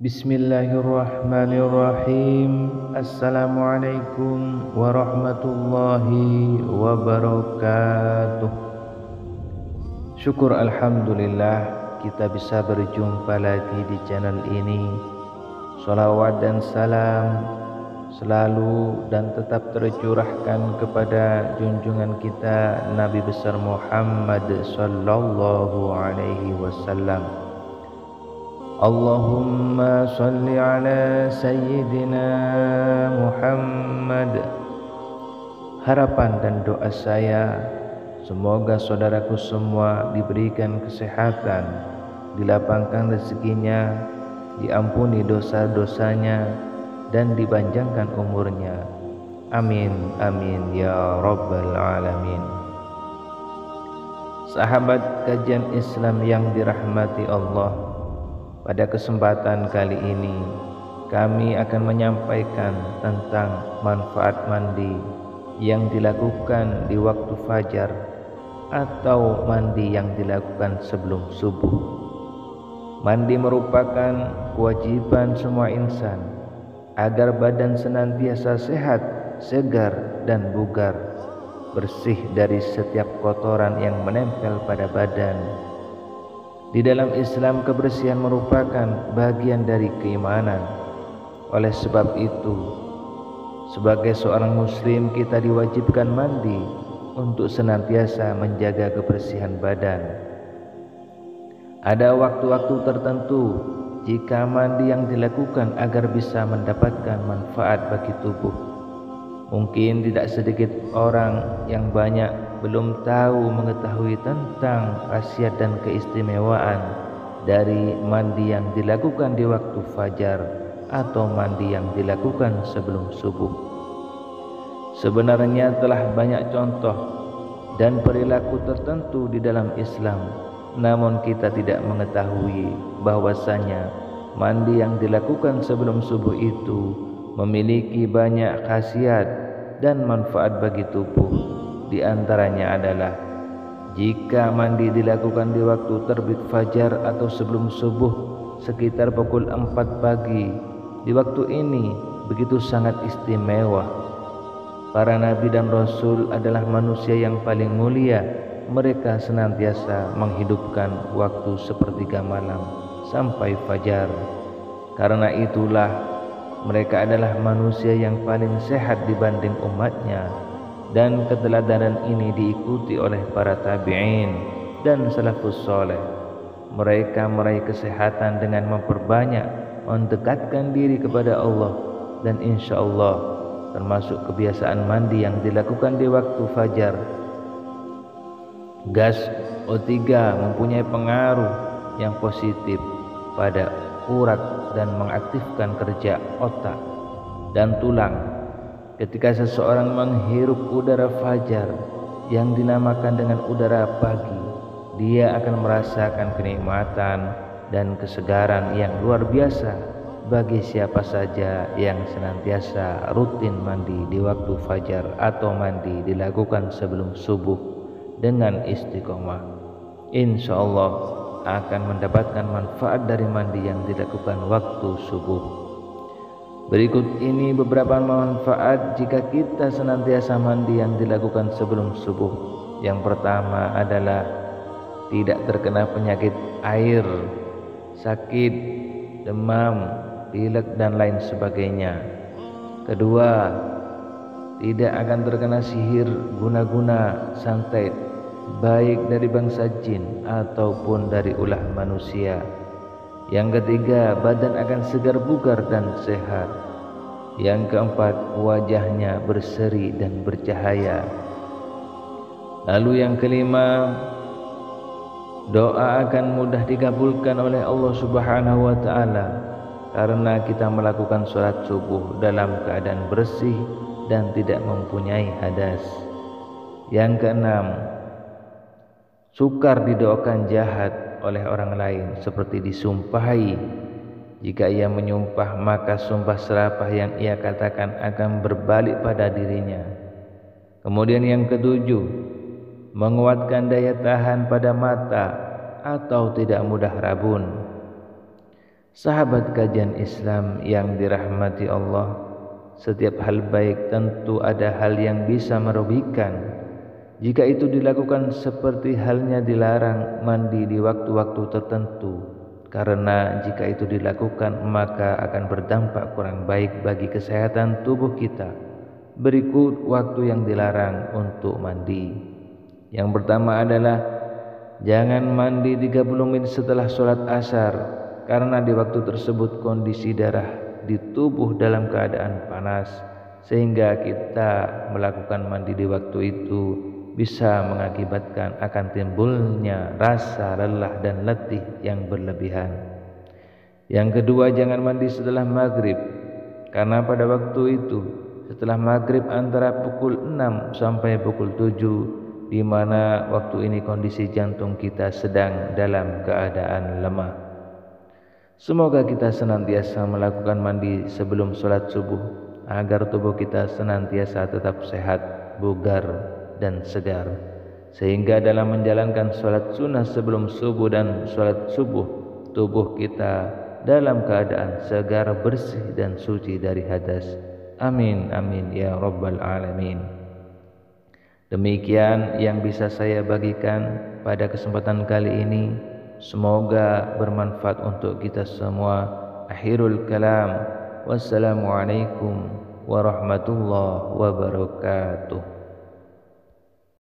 Bismillahirrahmanirrahim. Assalamualaikum warahmatullahi wabarakatuh. Syukur alhamdulillah kita bisa berjumpa lagi di channel ini. Salawat dan salam selalu dan tetap tercurahkan kepada junjungan kita Nabi besar Muhammad sallallahu alaihi wasallam. Allahumma salli ala Sayyidina Muhammad. Harapan dan doa saya, semoga saudaraku semua diberikan kesehatan, dilapangkan rezekinya, diampuni dosa-dosanya, dan dipanjangkan umurnya. Amin, amin, ya rabbal alamin. Sahabat kajian Islam yang dirahmati Allah, pada kesempatan kali ini kami akan menyampaikan tentang manfaat mandi yang dilakukan di waktu fajar atau mandi yang dilakukan sebelum subuh. Mandi merupakan kewajiban semua insan agar badan senantiasa sehat, segar dan bugar, bersih dari setiap kotoran yang menempel pada badan. Di dalam Islam, kebersihan merupakan bagian dari keimanan. Oleh sebab itu, sebagai seorang muslim kita diwajibkan mandi untuk senantiasa menjaga kebersihan badan. Ada waktu-waktu tertentu jika mandi yang dilakukan agar bisa mendapatkan manfaat bagi tubuh. Mungkin tidak sedikit orang yang banyak belum tahu mengetahui tentang khasiat dan keistimewaan dari mandi yang dilakukan di waktu fajar atau mandi yang dilakukan sebelum subuh. Sebenarnya telah banyak contoh dan perilaku tertentu di dalam Islam, namun kita tidak mengetahui bahwasanya mandi yang dilakukan sebelum subuh itu memiliki banyak khasiat dan manfaat bagi tubuh. Di antaranya adalah jika mandi dilakukan di waktu terbit fajar atau sebelum subuh sekitar pukul 4 pagi, di waktu ini begitu sangat istimewa. Para nabi dan rasul adalah manusia yang paling mulia. Mereka senantiasa menghidupkan waktu sepertiga malam sampai fajar. Karena itulah mereka adalah manusia yang paling sehat dibanding umatnya, dan keteladanan ini diikuti oleh para tabi'in dan salafus saleh. Mereka meraih kesehatan dengan memperbanyak mendekatkan diri kepada Allah, dan insya Allah termasuk kebiasaan mandi yang dilakukan di waktu fajar. Gas O3 mempunyai pengaruh yang positif pada urat dan mengaktifkan kerja otak dan tulang. Ketika seseorang menghirup udara fajar yang dinamakan dengan udara pagi, dia akan merasakan kenikmatan dan kesegaran yang luar biasa bagi siapa saja yang senantiasa rutin mandi di waktu fajar atau mandi dilakukan sebelum subuh dengan istiqomah. Insya Allah akan mendapatkan manfaat dari mandi yang dilakukan waktu subuh. Berikut ini beberapa manfaat jika kita senantiasa mandi yang dilakukan sebelum subuh. Yang pertama adalah tidak terkena penyakit air, sakit, demam, pilek dan lain sebagainya. Kedua, tidak akan terkena sihir, guna-guna, santet, baik dari bangsa jin ataupun dari ulah manusia. Yang ketiga, badan akan segar, bugar dan sehat. Yang keempat, wajahnya berseri dan bercahaya. Lalu yang kelima, doa akan mudah dikabulkan oleh Allah Subhanahu wa taala karena kita melakukan salat subuh dalam keadaan bersih dan tidak mempunyai hadas. Yang keenam, sukar didoakan jahat oleh orang lain seperti disumpahi. Jika ia menyumpah, maka sumpah serapah yang ia katakan akan berbalik pada dirinya. Kemudian yang ketujuh, menguatkan daya tahan pada mata atau tidak mudah rabun. Sahabat kajian Islam yang dirahmati Allah, setiap hal baik tentu ada hal yang bisa merugikan. Jika itu dilakukan seperti halnya dilarang mandi di waktu-waktu tertentu, karena jika itu dilakukan maka akan berdampak kurang baik bagi kesehatan tubuh kita. Berikut waktu yang dilarang untuk mandi. Yang pertama adalah jangan mandi 30 menit setelah sholat asar, karena di waktu tersebut kondisi darah di tubuh dalam keadaan panas, sehingga kita melakukan mandi di waktu itu bisa mengakibatkan akan timbulnya rasa lelah dan letih yang berlebihan. Yang kedua, jangan mandi setelah maghrib, karena pada waktu itu setelah maghrib antara pukul 6 sampai pukul 7, di mana waktu ini kondisi jantung kita sedang dalam keadaan lemah. Semoga kita senantiasa melakukan mandi sebelum sholat subuh, agar tubuh kita senantiasa tetap sehat, bugar, dan segar, sehingga dalam menjalankan sholat sunnah sebelum subuh dan sholat subuh, tubuh kita dalam keadaan segar, bersih, dan suci dari hadas. Amin amin ya rabbal alamin. Demikian yang bisa saya bagikan pada kesempatan kali ini. Semoga bermanfaat untuk kita semua. Akhirul kalam. Wassalamualaikum warahmatullahi wabarakatuh.